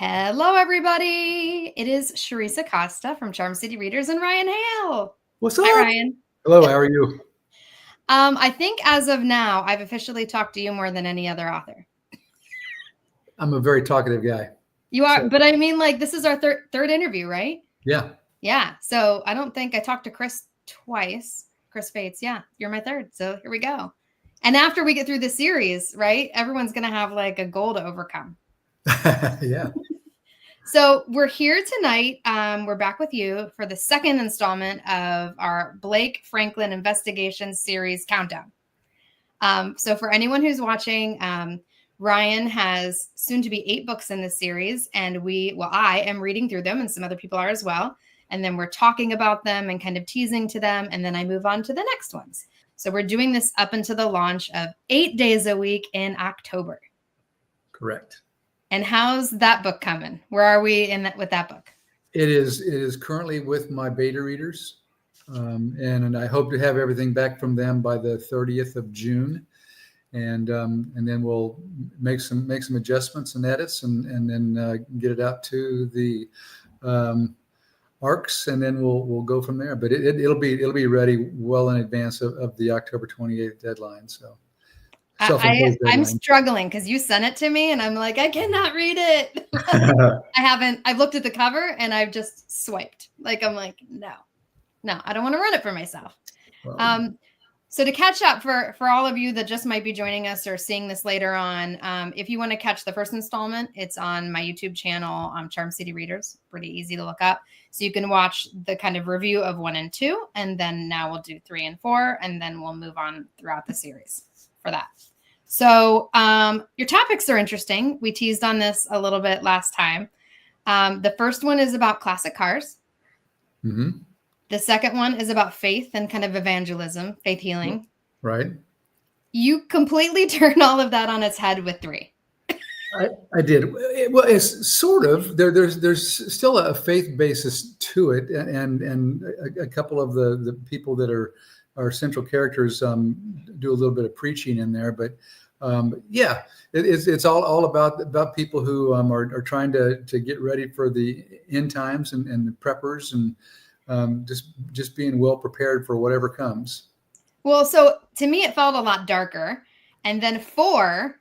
Hello, everybody. It is Charissa Costa from Charm City Readers and Ryan Hale. What's up? Hi, Ryan. Hello, how are you? I think as of now, I've officially talked to you more than any other author. I'm a very talkative guy. You are, but I mean, like, this is our third interview, right? Yeah. Yeah. So I don't think I talked to Chris twice. Chris Fates. Yeah, you're my third. So here we go. And after we get through the series, right, everyone's going to have like a goal to overcome. Yeah. So we're here tonight. We're back with you for the second installment of our Blake Franklin Investigation Series Countdown. So for anyone who's watching, Ryan has soon to be 8 books in this series, and I am reading through them, and some other people are as well. And then we're talking about them and kind of teasing to them, and then I move on to the next ones. So we're doing this up until the launch of 8 days a week in October. Correct. And how's that book coming? Where are we with that book? It is currently with my beta readers, and I hope to have everything back from them by the 30th of June, and then we'll make some adjustments and edits, and then get it out to the ARCs, and then we'll go from there. But it'll be ready well in advance of the October 28th deadline. So. I'm struggling because you sent it to me and I'm like, I cannot read it. I've looked at the cover and I've just swiped. I'm like, no, I don't want to run it for myself. Well, so to catch up for all of you that just might be joining us or seeing this later on, if you want to catch the first installment, it's on my YouTube channel, Charm City Readers. Pretty easy to look up. So you can watch the kind of review of 1 and 2, and then now we'll do 3 and 4, and then we'll move on throughout the series for that. So your topics are interesting. We teased on this a little bit last time. The first one is about classic cars. Mm-hmm. The second one is about faith and kind of evangelism, faith healing. Right. You completely turned all of that on its head with 3. I did. Well, it's sort of there's still a faith basis to it, and a couple of the people that are central characters do a little bit of preaching in there, but yeah, it's all about people who are trying to get ready for the end times and the preppers, and just being well prepared for whatever comes. Well, so to me, it felt a lot darker. And then 4,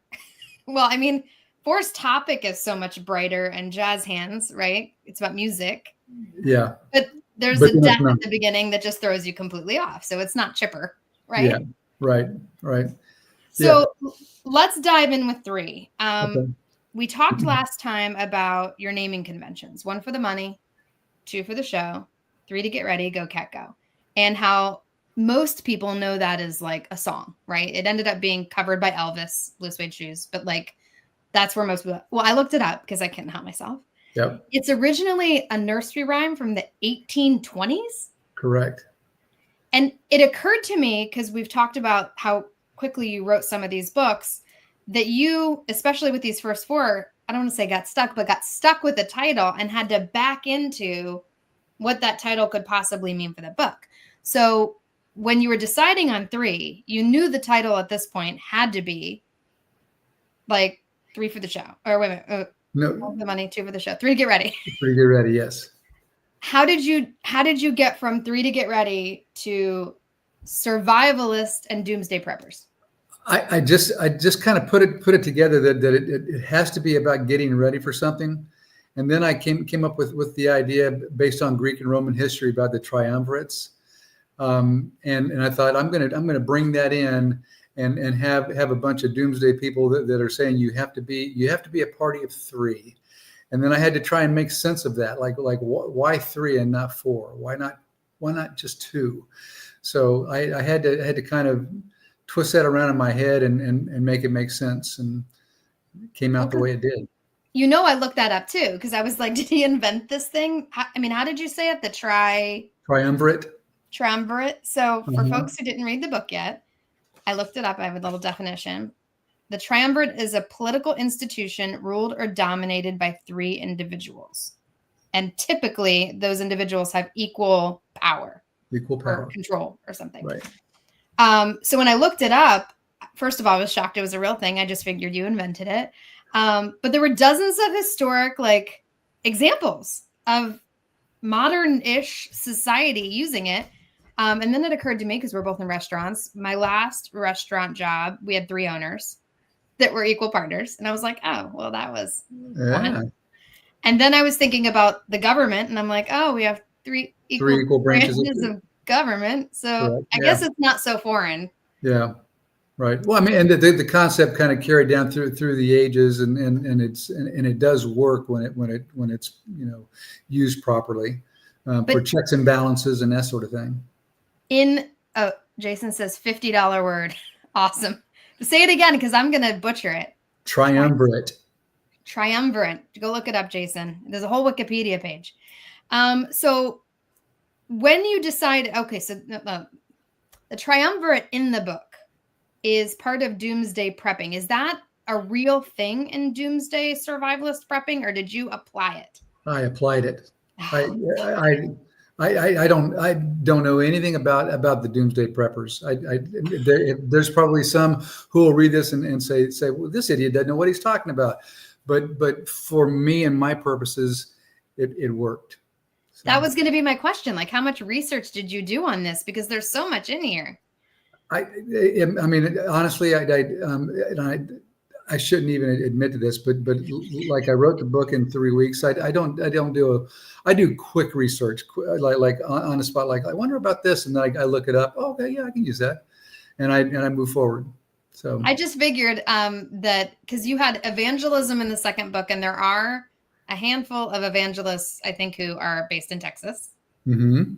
well, I mean, 4's topic is so much brighter and jazz hands, right? It's about music. Yeah. But there's a death at the beginning that just throws you completely off. So it's not chipper, right? Yeah, right. So let's dive in with 3. Okay. We talked last time about your naming conventions. 1 for the money, 2 for the show, 3 to get ready, go cat go. And how most people know that as like a song, right? It ended up being covered by Elvis, Blue Suede Shoes. But that's where most people, I looked it up because I couldn't help myself. Yep. It's originally a nursery rhyme from the 1820s. Correct. And it occurred to me, because we've talked about how quickly you wrote some of these books, that you, especially with these first 4, I don't want to say got stuck with the title and had to back into what that title could possibly mean for the book. So when you were deciding on 3, you knew the title at this point had to be like 3 for the show, or wait a minute, no, 1 for the money, 2 for the show, 3 to get ready. 3 to get ready, yes. How did you get from 3 to get ready to survivalist and doomsday preppers? I just kind of put it together that it has to be about getting ready for something, and then I came up with the idea based on Greek and Roman history about the triumvirates, and I thought I'm gonna bring that in and have a bunch of doomsday people that are saying you have to be a party of 3. And then I had to try and make sense of that, like why 3 and not 4? Why not just 2? So I had to kind of twist that around in my head and make it make sense, and it came out the way it did. I looked that up too, because I was like, did he invent this thing? How did you say it? The triumvirate. So for folks who didn't read the book yet, I looked it up. I have a little definition. The triumvirate is a political institution ruled or dominated by 3 individuals. And typically those individuals have equal power. Or control or something. Right. So when I looked it up, first of all, I was shocked it was a real thing. I just figured you invented it. But there were dozens of historic like examples of modern-ish society using it. And then it occurred to me, because we're both in restaurants, my last restaurant job, we had 3 owners that were equal partners. And I was like, oh, well, that was fun. And then I was thinking about the government, and I'm like, oh, we have 3 equal branches of government. So I guess it's not so foreign. Yeah. Right. Well, I mean, and the concept kind of carried down through the ages, and it does work when it's used properly for checks and balances and that sort of thing. Jason says $50 word. Awesome. Say it again, because I'm gonna butcher it. Triumvirate. Triumvirate. Go look it up, Jason. There's a whole Wikipedia page. So when you decide, okay, so the triumvirate in the book is part of doomsday prepping. Is that a real thing in doomsday survivalist prepping, or did you apply it? I applied it. I don't know anything about the doomsday preppers. There's probably some who will read this and say, well, this idiot doesn't know what he's talking about. But for me and my purposes, it worked. So. That was going to be my question. Like, how much research did you do on this? Because there's so much in here. I mean, honestly, I shouldn't even admit to this, but like I wrote the book in 3 weeks. I do quick research, like on the spot. Like, I wonder about this, and then I look it up. Oh, okay, yeah, I can use that, and I move forward. So I just figured that because you had evangelism in the second book, and there are a handful of evangelists, I think, who are based in Texas. Mm-hmm.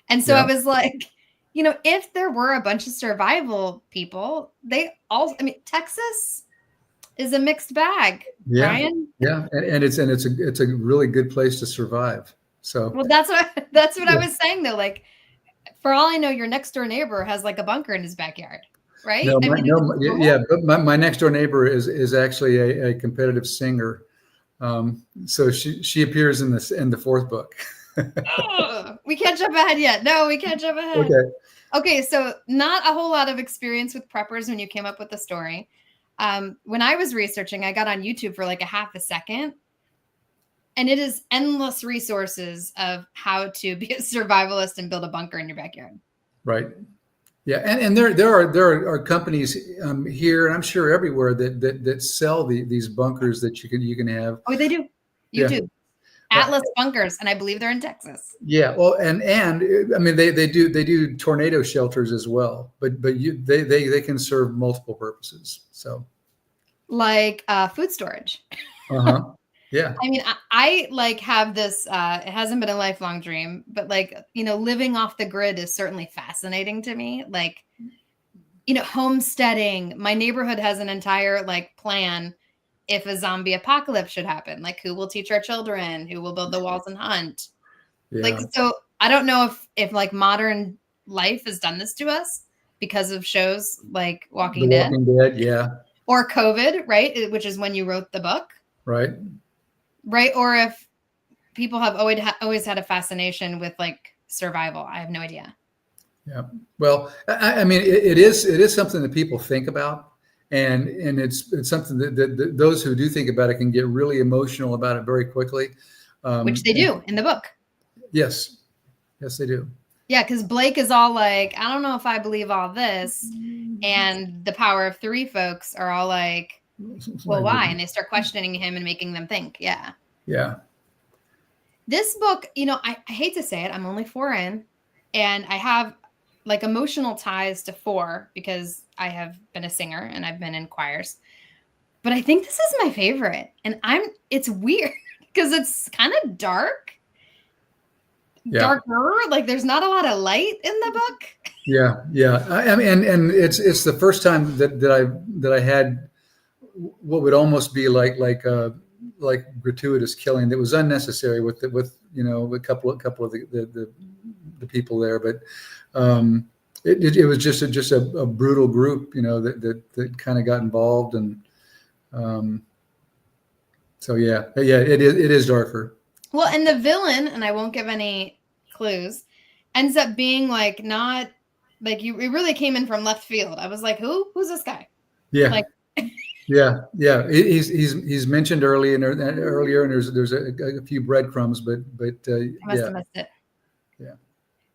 And so I was like, if there were a bunch of survival people, Texas is a mixed bag, Brian. Yeah, and it's a really good place to survive. So well, that's what I was saying though. Like, for all I know, your next door neighbor has like a bunker in his backyard, right? But my next door neighbor is actually a competitive singer. So she appears in the 4th book. We can't jump ahead yet. No, we can't jump ahead. Okay. So not a whole lot of experience with preppers when you came up with the story. When I was researching, I got on YouTube for like a half a second, and it is endless resources of how to be a survivalist and build a bunker in your backyard. Right. Yeah. And there are companies here, and I'm sure everywhere that sell these bunkers that you can have. Oh, they do. YouTube. Atlas Bunkers, and I believe they're in Texas. Yeah, well, and I mean they do tornado shelters as well, but they can serve multiple purposes. So, like food storage. Yeah. I mean, I like have this. It hasn't been a lifelong dream, but like living off the grid is certainly fascinating to me. Like, homesteading. My neighborhood has an entire like plan. If a zombie apocalypse should happen, like who will teach our children, who will build the walls and hunt? Yeah. Like, so I don't know if like modern life has done this to us because of shows like Walking Dead. Yeah. Or COVID, right? Which is when you wrote the book. Right. Right. Or if people have always had a fascination with like survival. I have no idea. Yeah. Well, I mean, it is something that people think about. And it's something that those who do think about it can get really emotional about it very quickly. Which they do in the book. Yes, they do. Yeah, because Blake is all like, I don't know if I believe all this. And the Power of 3 folks are all like, well, why? And they start questioning him and making them think. Yeah. Yeah. This book, I hate to say it, I'm only 4 in, and I have like emotional ties to 4 because I have been a singer and I've been in choirs, but I think this is my favorite. And it's weird because it's kind of darker. Like there's not a lot of light in the book. Yeah. I mean, and it's the first time that I had what would almost be like gratuitous killing that was unnecessary with a couple of the people there, but it was just a brutal group, that kind of got involved, and so it is darker. Well, and the villain, and I won't give any clues, ends up being like it really came in from left field. I was like, who's this guy? Yeah. Like, Yeah, yeah. He's mentioned earlier, and there's a few breadcrumbs, but I must have missed it. Yeah.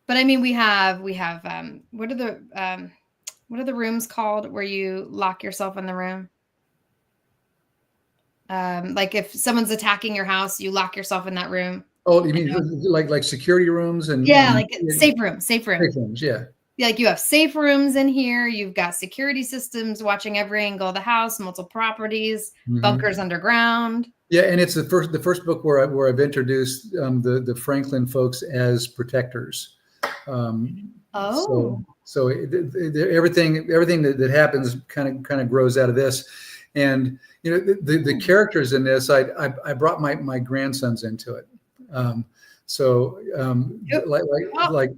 But I mean, we have what are the rooms called where you lock yourself in the room? Like if someone's attacking your house, you lock yourself in that room. Oh, you mean like security rooms and like safe room. Safe rooms, yeah. Like you have safe rooms in here. You've got security systems watching every angle of the house, multiple properties, bunkers underground. Yeah, and it's the first book where I've introduced the Franklin folks as protectors. So everything that happens kind of grows out of this, and the characters in this, I brought my grandsons into it. Like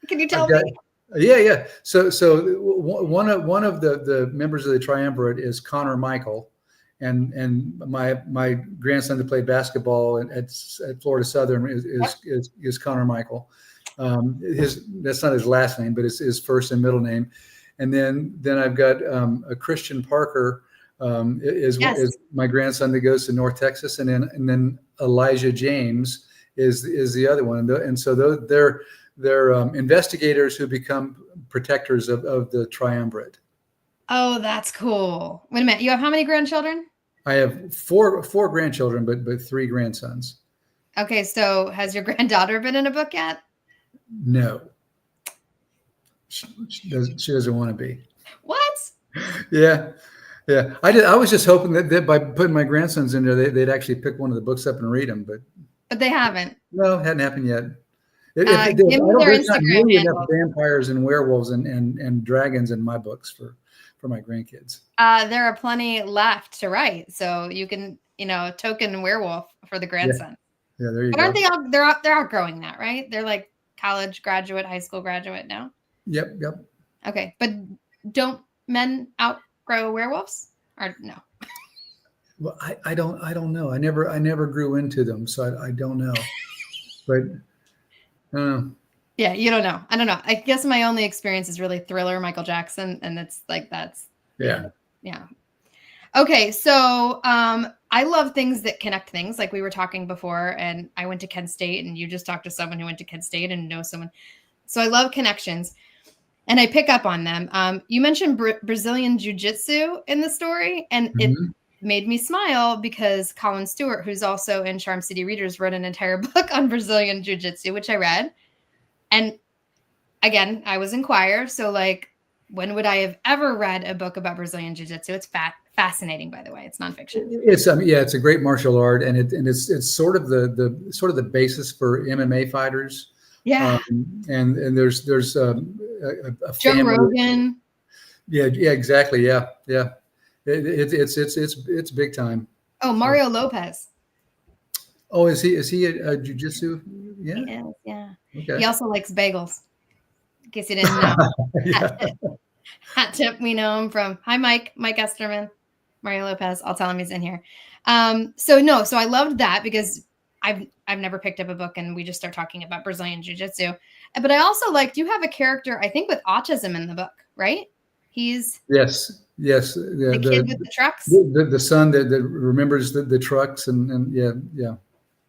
can you tell me? Yeah. So one of the members of the triumvirate is Connor Michael, and my grandson that played basketball at Florida Southern is Connor Michael. That's not his last name, but it's his first and middle name. And then I've got a Christian Parker is my grandson that goes to North Texas, and then Elijah James is the other one, and so they're investigators who become protectors of the triumvirate. Oh, that's cool. Wait a minute. You have how many grandchildren? I have four grandchildren, but 3 grandsons. Okay, so has your granddaughter been in a book yet? No. She doesn't want to be. What? Yeah. I was just hoping that by putting my grandsons in there, they'd actually pick one of the books up and read them, but they haven't. No, it hadn't happened yet. Give me their Instagram handle. Vampires and werewolves and dragons in my books for my grandkids. There are plenty left to write, so you can token werewolf for the grandson. Yeah, there you go. But aren't they all? They're outgrowing that, right? They're like college graduate, high school graduate now. Yep. Okay, but don't men outgrow werewolves, or no? Well, I don't know. I never grew into them, so I don't know. But yeah, you don't know. I don't know. I guess my only experience is really Thriller, Michael Jackson, and it's like that's yeah. Okay, so I love things that connect things, like we were talking before, and I went to Kent State, and you just talked to someone who went to Kent State and know someone. So I love connections, and I pick up on them. You mentioned Brazilian Jiu-Jitsu in the story, and it made me smile because Colin Stewart, who's also in Charm City Readers, wrote an entire book on Brazilian Jiu-Jitsu, which I read. And again, I was in choir, so like, when would I have ever read a book about Brazilian Jiu-Jitsu? It's fascinating, by the way. It's nonfiction. It's it's a great martial art, and it's sort of the basis for MMA fighters. Yeah. And there's a Joe Rogan. Yeah, exactly. Yeah. It's big time. Oh, Mario Lopez. Oh, is he a jiu-jitsu? Yeah. He is, yeah. Okay. He also likes bagels. In case you didn't know. Hat tip, we know him from. Hi, Mike Esterman, Mario Lopez. I'll tell him he's in here. So I loved that because I've never picked up a book and we just start talking about Brazilian Jiu-Jitsu. But I also liked, you have a character, I think, with autism in the book, right? He's yes. The kid with the trucks. The son that remembers the trucks and yeah.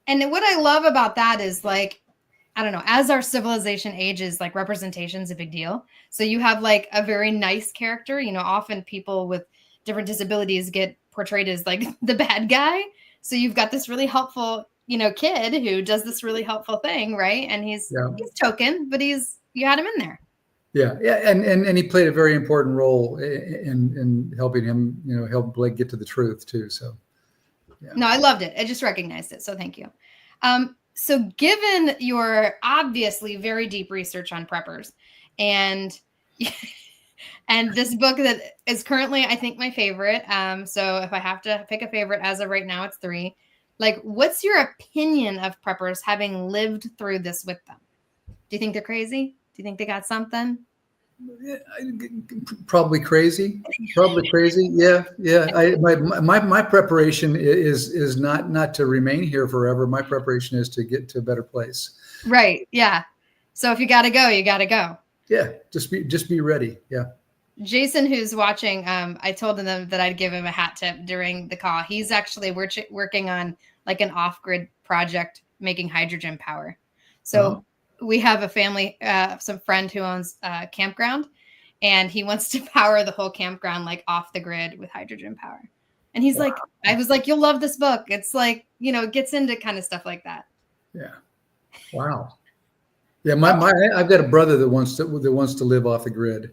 And what I love about that is, like, I don't know, as our civilization ages, like, representation is a big deal. So you have like a very nice character. Often people with different disabilities get portrayed as like the bad guy. So you've got this really helpful, kid who does this really helpful thing, right? And he's token, but you had him in there. Yeah, and he played a very important role in helping him, help Blake get to the truth too. So, yeah. No, I loved it. I just recognized it. So thank you. So given your obviously very deep research on preppers and this book that is currently, I think, my favorite. So if I have to pick a favorite as of right now, it's 3. Like, what's your opinion of preppers having lived through this with them? Do you think they're crazy? Do you think they got something? Probably crazy. Yeah. My preparation is not to remain here forever. My preparation is to get to a better place. Right. Yeah. So if you got to go, you got to go. Yeah. Just be ready. Yeah. Jason, who's watching, I told him that I'd give him a hat tip during the call. He's actually working on like an off-grid project making hydrogen power. So we have a family, some friend who owns a campground, and he wants to power the whole campground like off the grid with hydrogen power. And he's like, I was like, you'll love this book. It's like, it gets into kind of stuff like that. Yeah. Wow. Yeah. I've got a brother that wants to live off the grid.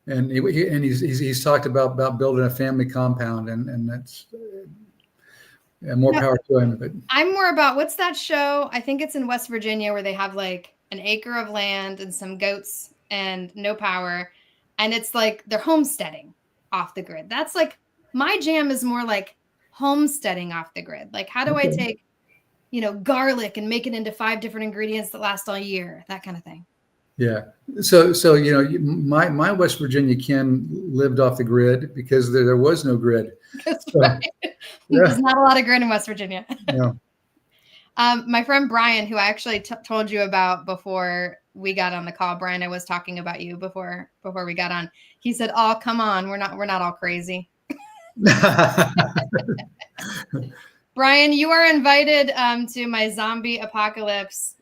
And he's talked about building a family compound, and that's more power to him. But I'm more about, what's that show? I think it's in West Virginia where they have like an acre of land and some goats and no power, and it's like they're homesteading off the grid. That's like my jam is more like homesteading off the grid. Like, how do I take, garlic and make it into 5 different ingredients that last all year? That kind of thing. Yeah. So my West Virginia kin lived off the grid because there was no grid. That's right. There's not a lot of grid in West Virginia. Yeah. My friend Brian, who I actually told you about before we got on the call, Brian, I was talking about you before we got on. He said, "Oh, come on, we're not all crazy." Brian, you are invited to my zombie apocalypse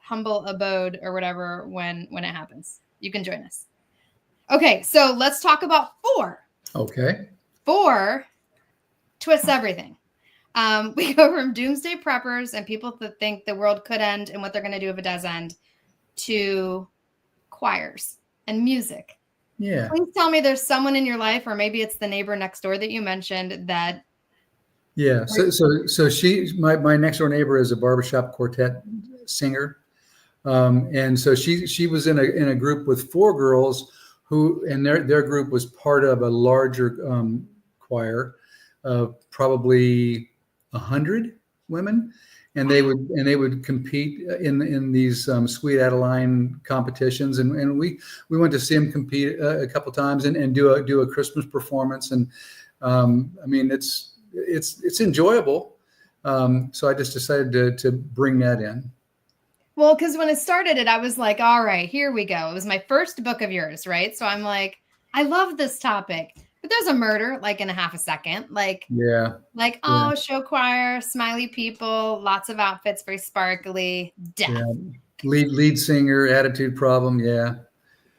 humble abode or whatever when it happens. You can join us. Okay, so let's talk about 4. Okay. 4 twists everything. We go from doomsday preppers and people that think the world could end and what they're going to do if it does end, to choirs and music. Yeah. Please tell me there's someone in your life, or maybe it's the neighbor next door that you mentioned that. Yeah. So my next door neighbor is a barbershop quartet singer. And so she was in a group with 4 girls and their group was part of a larger choir of probably 100 women, and they would compete in these Sweet Adeline competitions, and we went to see them compete a couple times and do a Christmas performance, and I mean it's enjoyable. So I just decided to bring that in. Well, because when I started it, I was like, all right, here we go. It was my first book of yours, right? So I'm like, I love this topic. But there's a murder like in a half a second. Like, show choir, smiley people, lots of outfits, very sparkly, death. Yeah. Lead singer, attitude problem, yeah.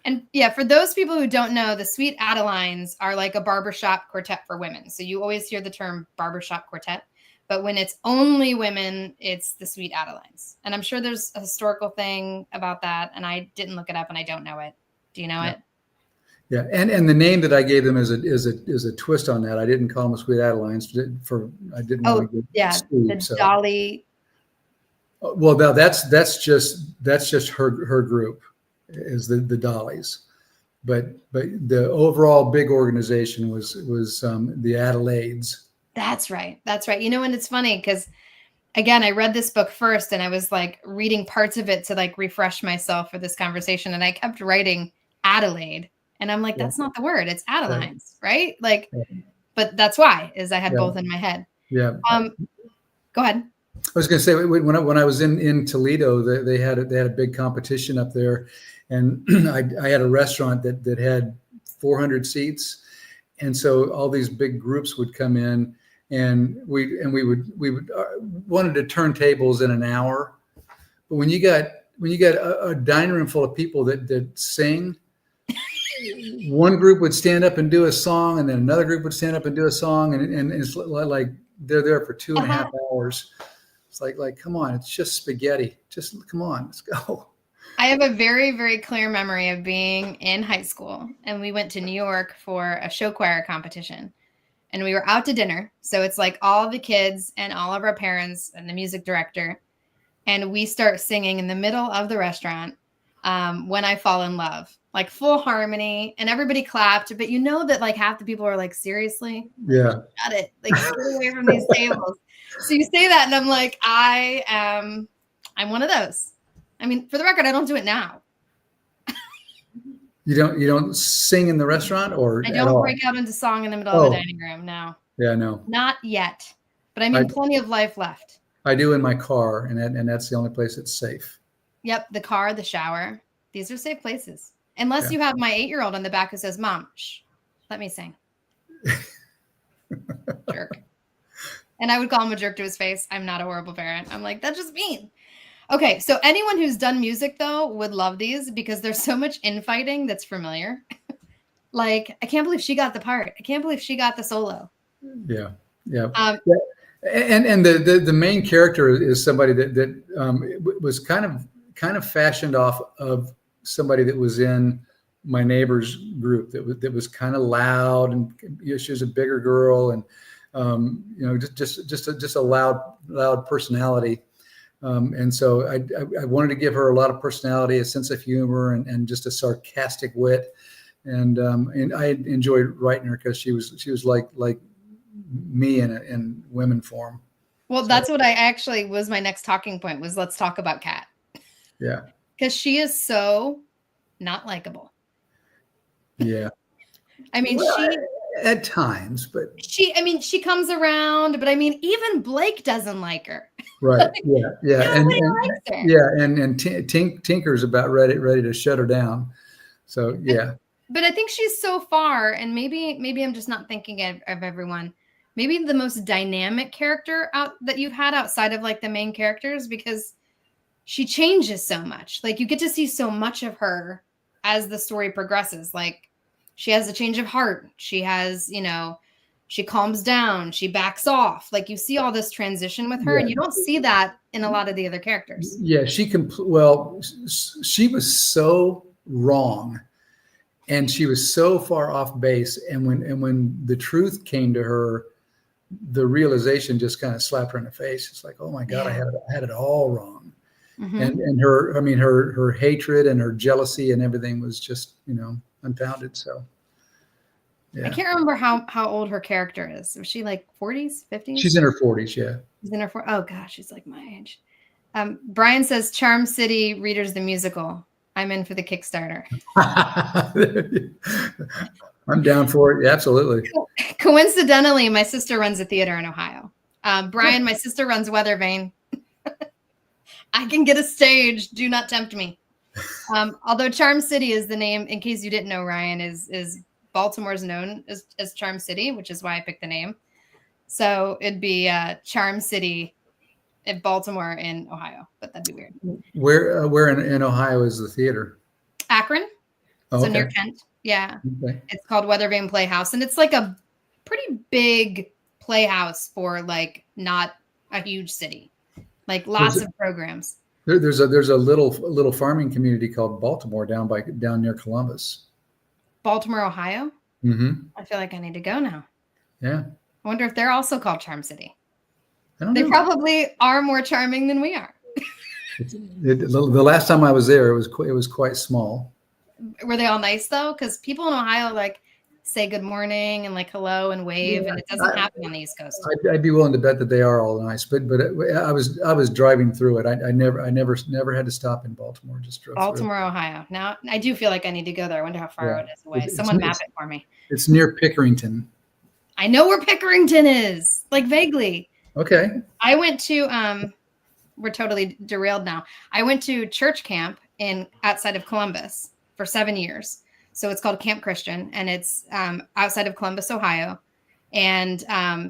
And yeah, for those people who don't know, the Sweet Adelines are like a barbershop quartet for women. So you always hear the term barbershop quartet. But when it's only women, it's the Sweet Adelines. And I'm sure there's a historical thing about that. And I didn't look it up and I don't know it. Do you know it? Yeah. And the name that I gave them is a twist on that. I didn't call them the Sweet Adelines I didn't want to get sued, the Dolly. Well, that's just her group is the Dollies. But the overall big organization was the Adelaides. That's right. And it's funny because, again, I read this book first and I was like reading parts of it to like refresh myself for this conversation. And I kept writing Adelaide. And I'm like, that's not the word. It's Adelines, right? Like, but that's why is I had both in my head. Yeah. Go ahead. I was going to say when I was in Toledo, they had a big competition up there, and I had a restaurant that had 400 seats, and so all these big groups would come in. And we would wanted to turn tables in an hour, but when you got a dining room full of people that sing, one group would stand up and do a song, and then another group would stand up and do a song, and it's like they're there for 2.5 hours. It's like come on, it's just spaghetti. Just come on, let's go. I have a very, very clear memory of being in high school, and we went to New York for a show choir competition. And we were out to dinner. So it's like all the kids and all of our parents and the music director. And we start singing in the middle of the restaurant, When I Fall in Love, like full harmony. And everybody clapped. But you know that like half the people are like, seriously? Yeah. Got it. Like, get away from these tables. So you say that and I'm like, I'm one of those. I mean, for the record, I don't do it now. You don't sing in the restaurant, or I don't break out into song in the middle of the dining room. No. Yeah, no. Not yet. But I mean, plenty of life left. I do in my car, and that's the only place that's safe. Yep, the car, the shower. These are safe places. Unless you have my 8-year-old on the back who says, Mom, shh, let me sing. Jerk. And I would call him a jerk to his face. I'm not a horrible parent. I'm like, that's just mean. Okay, so anyone who's done music, though, would love these because there's so much infighting that's familiar. Like, I can't believe she got the part. I can't believe she got the solo. Yeah. And the main character is somebody that was kind of fashioned off of somebody that was in my neighbor's group that was kind of loud, and she was a bigger girl, and just a loud personality. And so I wanted to give her a lot of personality, a sense of humor, and just a sarcastic wit. And I enjoyed writing her because she was like me in women form. Well, that's what I actually was my next talking point was let's talk about Kat. Yeah. Because she is so not likable. Yeah. I mean, at times, but she comes around, but I mean, even Blake doesn't like her. Right. Yeah. Nobody likes her. Yeah. And Tinker's about ready to shut her down. So, yeah. But I think she's so far, and maybe I'm just not thinking of everyone. Maybe the most dynamic character that you've had outside of like the main characters, because she changes so much. Like you get to see so much of her as the story progresses. Like she has a change of heart. She has, she calms down. She backs off. Like you see all this transition with her, and you don't see that in a lot of the other characters. Yeah, she was so wrong. And she was so far off base, and when the truth came to her, the realization just kind of slapped her in the face. It's like, oh my God, I had it all wrong. Mm-hmm. And her hatred and her jealousy and everything was just unfounded. So yeah. I can't remember how old her character is. Was she like 40s, 50s? She's in her 40s. Yeah. She's in her 40s. Oh gosh, she's like my age. Brian says Charm City Readers the musical. I'm in for the Kickstarter. I'm down for it. Yeah, absolutely. Coincidentally, my sister runs a theater in Ohio. Brian, my sister runs Weather Vane. I can get a stage. Do not tempt me. Although Charm City is the name, in case you didn't know, Ryan, is Baltimore's known as Charm City, which is why I picked the name. So it'd be Charm City in Baltimore in Ohio, but that'd be weird. Where in Ohio is the theater? Akron. So near Kent. Yeah. Okay. It's called Weather Vane Playhouse, and it's like a pretty big playhouse for like not a huge city. Like lots of programs. There's a little farming community called Baltimore down near Columbus. Baltimore, Ohio? Mm-hmm. I feel like I need to go now. Yeah. I wonder if they're also called Charm City. They probably are more charming than we are. The last time I was there, it was quite small. Were they all nice though? Because people in Ohio like say good morning and like hello and wave, and it doesn't happen on the East Coast. I'd be willing to bet that they are all nice, but I was driving through it. I never had to stop in Baltimore. Just drove Baltimore, through. Ohio. Now I do feel like I need to go there. I wonder how far it is away. Someone map it for me. It's near Pickerington. I know where Pickerington is, like vaguely. Okay. I went to we're totally derailed now. I went to church camp outside of Columbus for 7 years. So it's called Camp Christian, and it's outside of Columbus, Ohio. And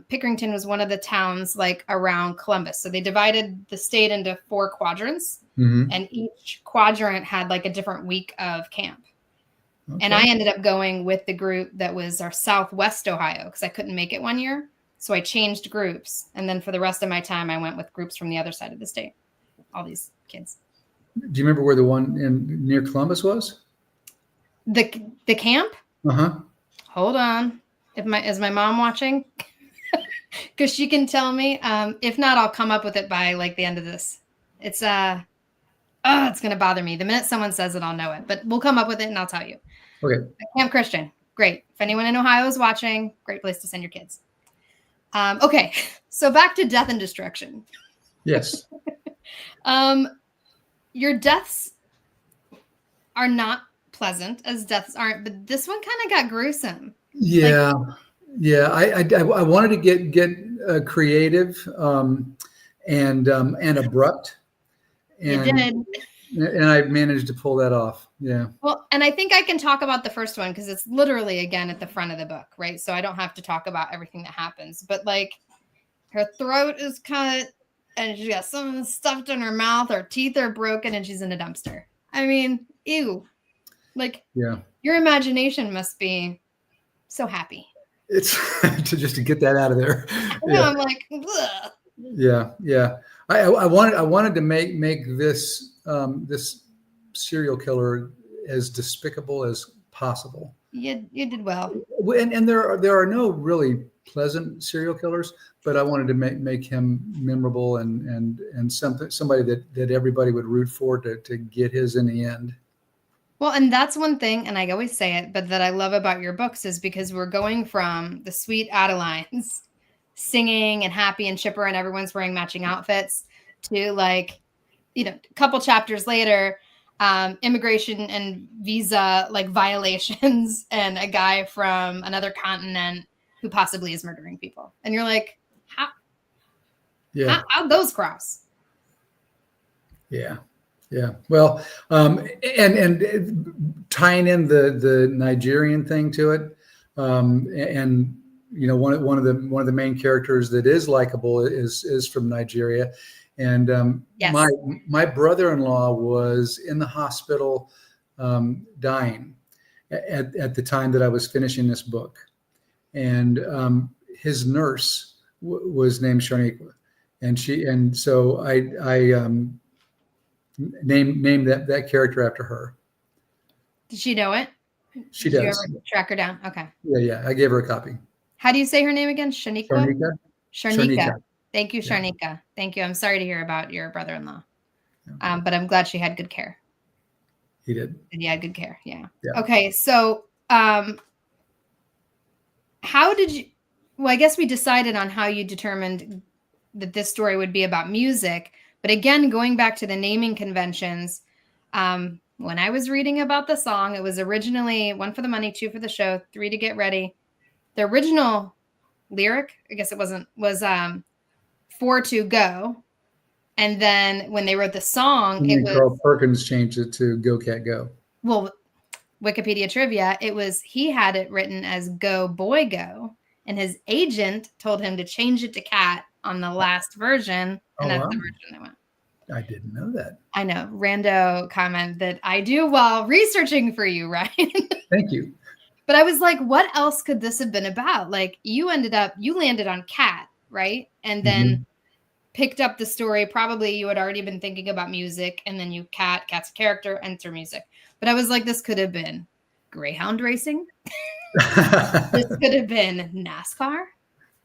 Pickerington was one of the towns like around Columbus. So they divided the state into 4 quadrants, and each quadrant had like a different week of camp. Okay. And I ended up going with the group that was our Southwest Ohio because I couldn't make it one year. So I changed groups. And then for the rest of my time, I went with groups from the other side of the state. All these kids. Do you remember where the one near Columbus was? The camp? Uh-huh. Hold on. Is my mom watching? Because she can tell me. If not, I'll come up with it by like the end of this. It's it's gonna bother me. The minute someone says it, I'll know it. But we'll come up with it and I'll tell you. Okay. Camp Christian. Great. If anyone in Ohio is watching, great place to send your kids. Okay. So back to death and destruction. Yes. Your deaths are not pleasant as deaths aren't, but this one kind of got gruesome. Yeah. I wanted to get creative and abrupt. And, you did. And I managed to pull that off. Yeah. Well, and I think I can talk about the first one because it's literally, again, at the front of the book, right? So I don't have to talk about everything that happens. But like, her throat is cut and she's got something stuffed in her mouth. Her teeth are broken and she's in a dumpster. I mean, ew. Like, Yeah. Your imagination must be so happy. It's to get that out of there. Yeah. I'm like, ugh. Yeah. Yeah. I wanted to make this this serial killer as despicable as possible. You did well. And there are no really pleasant serial killers, but I wanted to make him memorable and somebody that everybody would root for to get his in the end. Well, and that's one thing, and I always say it, but that I love about your books is because we're going from the sweet Adelines singing and happy and chipper and everyone's wearing matching outfits to like, a couple chapters later, immigration and visa like violations and a guy from another continent who possibly is murdering people. And you're like, how'd those cross? Yeah. Yeah. Well, and tying in the Nigerian thing to it, and one of the main characters that is likable is from Nigeria, and yes. my brother-in-law was in the hospital dying at the time that I was finishing this book, and his nurse was named Charissa, and so I named that character after her. Did she know it? She Did does. you ever track her down? Okay. Yeah. I gave her a copy. How do you say her name again? Shanika? Sharnika. Thank you, Sharnika. Yeah. Thank you. I'm sorry to hear about your brother-in-law. Yeah. But I'm glad she had good care. He did. And yeah, good care. Yeah. Okay. So how did you, well, I guess we decided on how you determined that this story would be about music. But again, going back to the naming conventions, when I was reading about the song, it was originally 1 for the money, 2 for the show, 3 to get ready. The original lyric, I guess it wasn't, was 4 to go. And then when they wrote the song, it was Carl Perkins changed it to Go Cat Go. Well, Wikipedia trivia, he had it written as Go Boy Go, and his agent told him to change it to Cat on the last version, and that's the version they went. I didn't know that. I know. Rando comment that I do while researching for you, Ryan. Thank you. But I was like, what else could this have been about? Like, you landed on Cat, right? And then picked up the story. Probably you had already been thinking about music, and then Cat's a character, enter music. But I was like, this could have been Greyhound racing. This could have been NASCAR.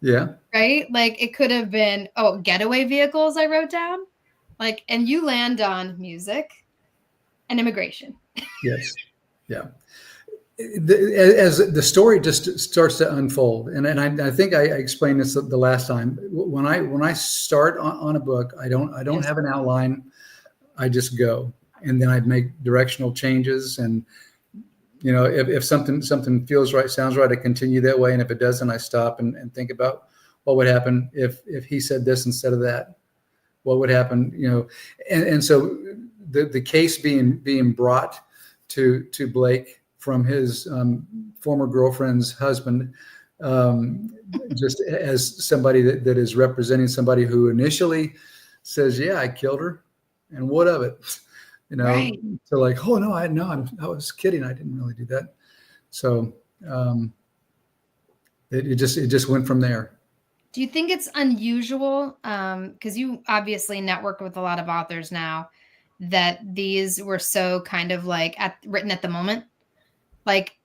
Yeah. Right? Like, it could have been, getaway vehicles I wrote down. Like, and you land on music and immigration. Yes. Yeah. As the story just starts to unfold, and I think I explained this the last time. When I start on a book, I don't have an outline. I just go, and then I make directional changes. And if something feels right, sounds right, I continue that way. And if it doesn't, I stop and think about what would happen if he said this instead of that. What would happen? And so the case being brought to Blake from his former girlfriend's husband, just as somebody that is representing somebody who initially says, "Yeah, I killed her," and what of it? Right. So like, "Oh no, I was kidding. I didn't really do that." So it just went from there. Do you think it's unusual, because you obviously network with a lot of authors now, that these were so kind of like written at the moment? Like,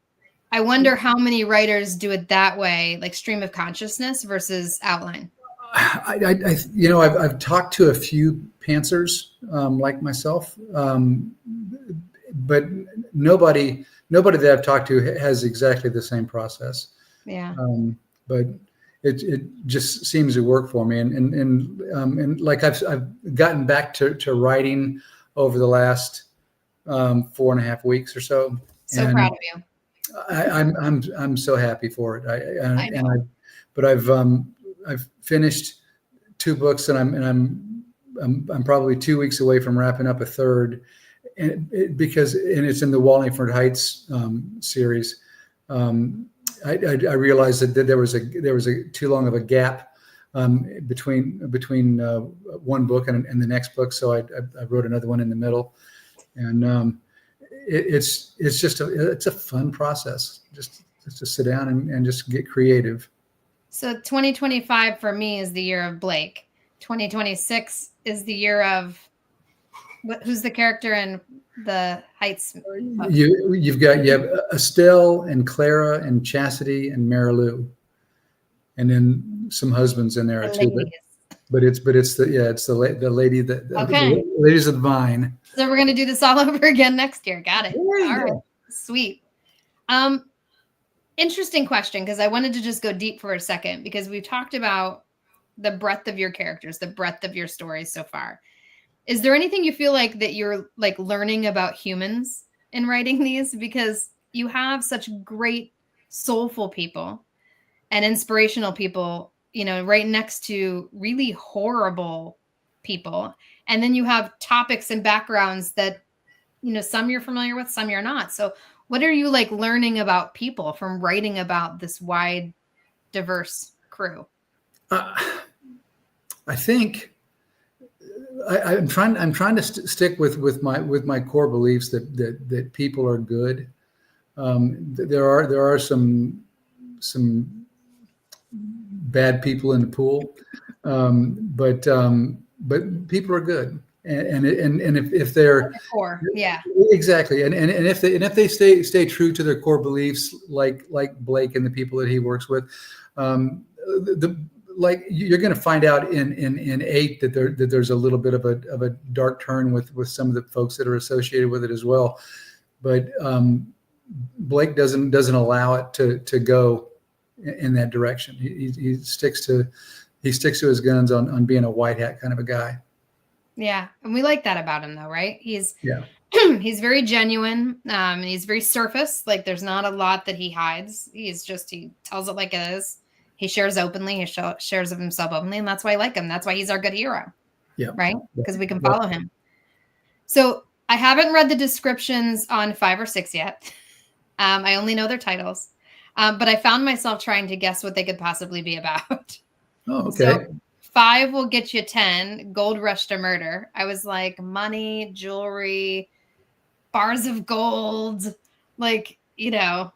I wonder how many writers do it that way, like stream of consciousness versus outline. I've talked to a few pantsers like myself, but nobody that I've talked to has exactly the same process. Yeah. But it just seems to work for me, and like I've gotten back to writing over the last 4.5 weeks or so. So proud of you. I'm so happy for it. I've finished 2 books, and I'm probably 2 weeks away from wrapping up a third, because it's in the Wallingford Heights series. I realized that there was a too long of a gap between one book and the next book, so I wrote another one in the middle, and it's just a fun process, just to sit down and just get creative. So 2025 for me is the year of Blake. 2026 is the year of who's the character in the Heights book? You have Estelle and Clara and Chastity and Marilou, and then some husbands in there too. But it's the lady that the ladies of the vine. So we're gonna do this all over again next year. Got it. All right, sweet. Interesting question, because I wanted to just go deep for a second, because we've talked about the breadth of your characters, the breadth of your stories so far. Is there anything you feel like that you're like learning about humans in writing these? Because you have such great, soulful people and inspirational people, you know, right next to really horrible people. And then you have topics and backgrounds that, you know, some you're familiar with, some you're not. So what are you like learning about people from writing about this wide, diverse crew? I think I'm trying to stick with my core beliefs that people are good. There are some bad people in the pool, but people are good. And if they're core, yeah, exactly, and if they stay true to their core beliefs, like Blake and the people that he works with, like you're going to find out in 8 that there's a little bit of a dark turn with some of the folks that are associated with it as well, but Blake doesn't allow it to go in that direction. He sticks to his guns on being a white hat kind of a guy. Yeah. And we like that about him though, right? He's he's very genuine. And he's very surface. Like there's not a lot that he hides. He tells it like it is. He shares openly. He shares of himself openly. And that's why I like him. That's why he's our good hero. Yeah. Right? Because we can follow him. So I haven't read the descriptions on 5 or 6 yet. I only know their titles. But I found myself trying to guess what they could possibly be about. Oh, okay. So 5 will get you 10. Gold rush to murder. I was like money, jewelry, bars of gold. Like, you know,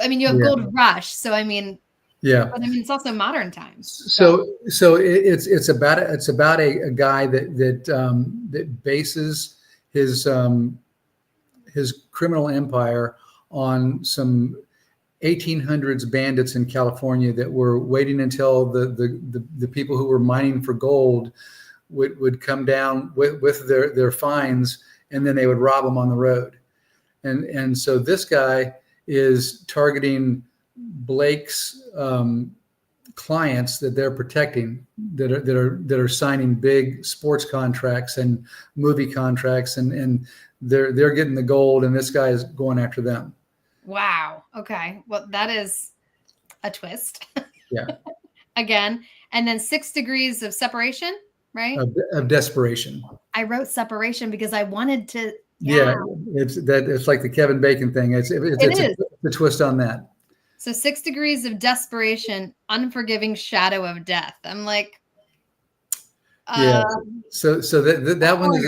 I mean, you have gold rush. So, I mean, but I mean, it's also modern times. So it's about a guy that bases his criminal empire on some 1800s bandits in California that were waiting until the people who were mining for gold would come down with their finds, and then they would rob them on the road. And so this guy is targeting Blake's clients that they're protecting, that are signing big sports contracts and movie contracts, and they're getting the gold, and this guy is going after them. Wow. Okay. Well, that is a twist. Yeah. Again, and then 6 degrees of separation, right? Of desperation. I wrote separation because I wanted to. Yeah, it's like the Kevin Bacon thing. It's a twist on that. So 6 degrees of desperation, unforgiving shadow of death. I'm like, yeah. So that one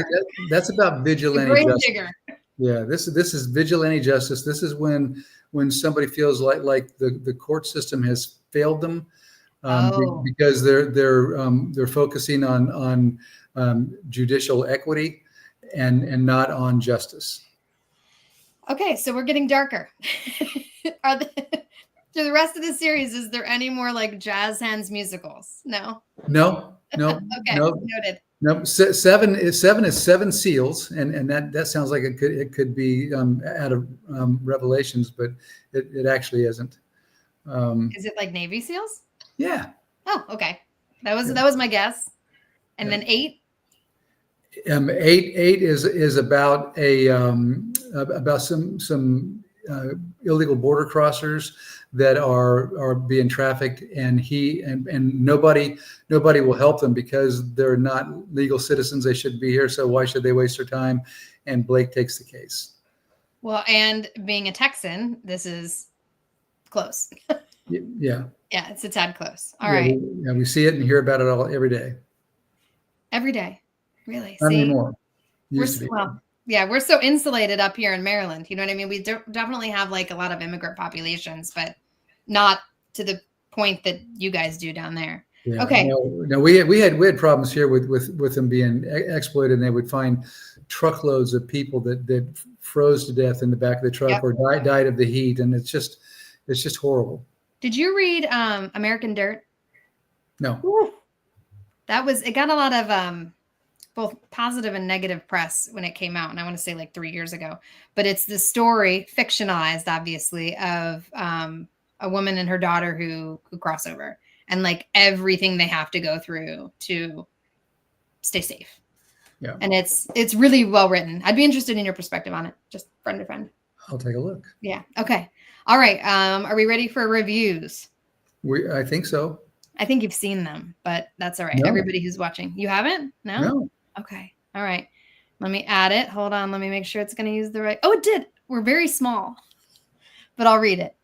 that's about vigilante justice. Digger. Yeah, this is vigilante justice. This is when somebody feels like the court system has failed them because they're focusing on judicial equity and not on justice. Okay, so we're getting darker. Through the rest of the series, is there any more like jazz hands musicals? No. Okay, noted. No, 7 is 7 seals, and that sounds like it could be out of Revelations, but it actually isn't. Is it like Navy SEALs? Yeah. Oh, okay. That was my guess. And then 8. 8 is about about some illegal border crossers that are being trafficked, and nobody will help them because they're not legal citizens. They shouldn't be here. So why should they waste their time? And Blake takes the case. Well, and being a Texan, this is close. Yeah. Yeah, it's a tad close. All right. We see it and hear about it every day. Every day, really. Not anymore. We're so insulated up here in Maryland. You know what I mean? We definitely have like a lot of immigrant populations, but not to the point that you guys do down there. Yeah. Okay. No, we had problems here with them being exploited, and they would find truckloads of people that froze to death in the back of the truck or died of the heat, and it's just horrible. Did you read American Dirt? No. Ooh. It got a lot of both positive and negative press when it came out, and I want to say like 3 years ago. But it's the story, fictionalized, obviously, of a woman and her daughter who cross over, and like everything they have to go through to stay safe. Yeah. And it's really well written. I'd be interested in your perspective on it, just friend to friend. I'll take a look. Yeah. Okay. All right. Are we ready for reviews? I think so. I think you've seen them, but that's all right. No. Everybody who's watching, you haven't? No. Okay. All right. Let me add it. Hold on. Let me make sure it's going to use the right. Oh, it did. We're very small, but I'll read it.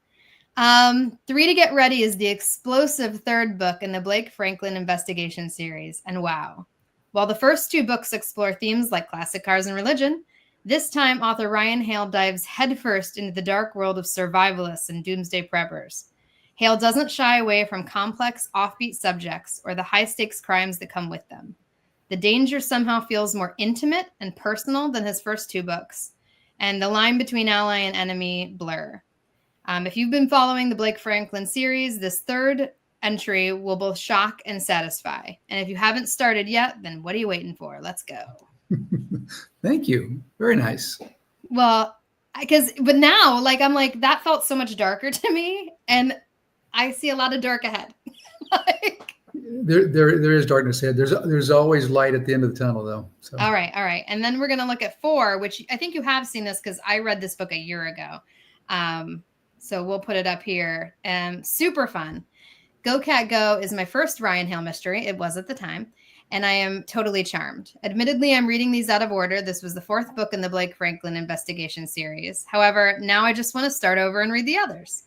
3 to Get Ready is the explosive third book in the Blake Franklin investigation series. And wow. While the first 2 books explore themes like classic cars and religion, this time author Ryan Hale dives headfirst into the dark world of survivalists and doomsday preppers. Hale doesn't shy away from complex, offbeat subjects or the high-stakes crimes that come with them. The danger somehow feels more intimate and personal than his first 2 books, and the line between ally and enemy blur. If you've been following the Blake Franklin series, this third entry will both shock and satisfy. And if you haven't started yet, then what are you waiting for? Let's go. Thank you. Very nice. Well, but now, like, I'm like, that felt so much darker to me, and I see a lot of dark ahead. There is darkness ahead. There's always light at the end of the tunnel, though. So. All right. And then we're gonna look at 4, which I think you have seen this because I read this book a year ago. So we'll put it up here. Super fun. Go Cat Go is my first Ryan Hale mystery. It was at the time. And I am totally charmed. Admittedly, I'm reading these out of order. This was the 4th book in the Blake Franklin investigation series. However, now I just want to start over and read the others.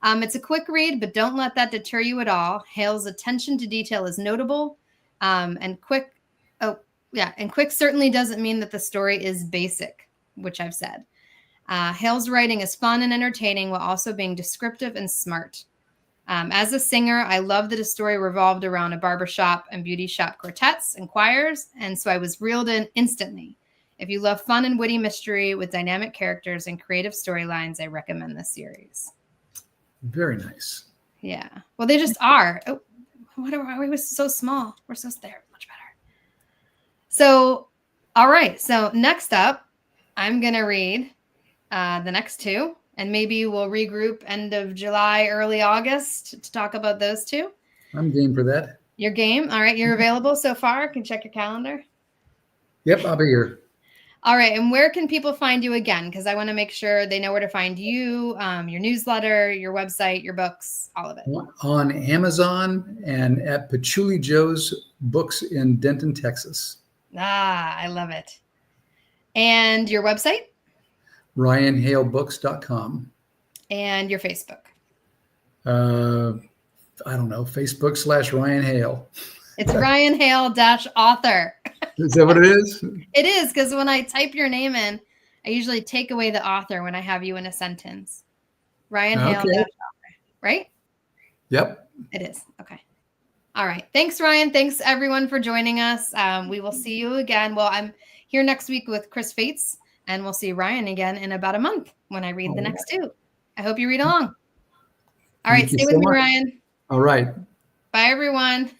It's a quick read, but don't let that deter you at all. Hale's attention to detail is notable. And quick certainly doesn't mean that the story is basic, which I've said. Hale's writing is fun and entertaining while also being descriptive and smart. As a singer, I love that a story revolved around a barbershop and beauty shop quartets and choirs, and so I was reeled in instantly. If you love fun and witty mystery with dynamic characters and creative storylines, I recommend this series. Very nice. Yeah. Well, they just are. Oh, why we so small? We're so there. Much better. So, all right. So next up, I'm going to read the next 2. And maybe we'll regroup end of July, early August to talk about those 2. I'm game for that. Your game? All right. You're available so far? Can check your calendar. Yep, I'll be here. All right. And where can people find you again? Because I want to make sure they know where to find you, your newsletter, your website, your books, all of it. On Amazon and at Patchouli Joe's Books in Denton, Texas. I love it. And your website? RyanHaleBooks.com. And your Facebook? I don't know. Facebook /Ryan Hale. It's Ryan Hale-author. Is that what it is? It is, because when I type your name in, I usually take away the author when I have you in a sentence. Ryan Hale-author, right? Yep. It is. Okay. All right. Thanks, Ryan. Thanks, everyone, for joining us. We will see you again. Well, I'm here next week with Chris Fates. And we'll see Ryan again in about a month when I read the next 2. I hope you read along. All right. Stay with me, Ryan. All right. Bye, everyone.